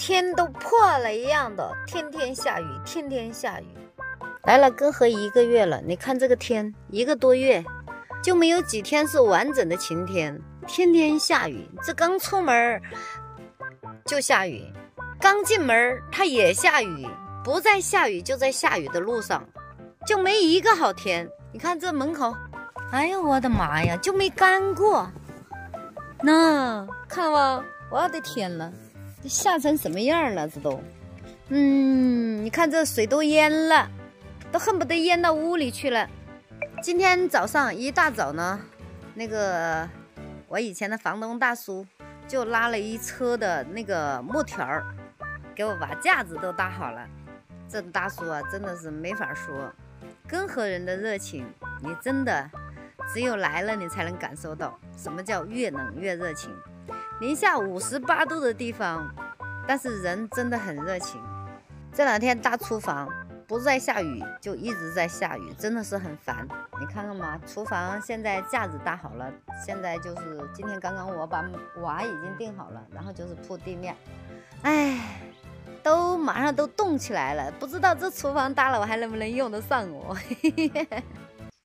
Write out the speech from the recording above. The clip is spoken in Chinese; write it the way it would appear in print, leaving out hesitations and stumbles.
天都破了一样的，天天下雨，天天下雨。来了跟河1个月了，你看这个天，1个多月就没有几天是完整的晴天，天天下雨。这刚出门就下雨，刚进门它也下雨，不在下雨就在下雨的路上，就没一个好天。你看这门口，哎呀我的妈呀，就没干过。那看吧，我的天了，这下成什么样了？这都，你看这水都淹了，都恨不得淹到屋里去了。今天早上一大早呢，那个我以前的房东大叔就拉了一车的那个木条，给我把架子都搭好了。这大叔啊，真的是没法说，跟河人的热情，你真的只有来了你才能感受到什么叫越冷越热情。零下58度的地方，但是人真的很热情。这2天大厨房不在下雨就一直在下雨，真的是很烦。你看看嘛，厨房现在架子搭好了，现在就是今天刚刚我把瓦已经定好了，然后就是铺地面。哎，都马上都冻起来了，不知道这厨房搭了我还能不能用得上我。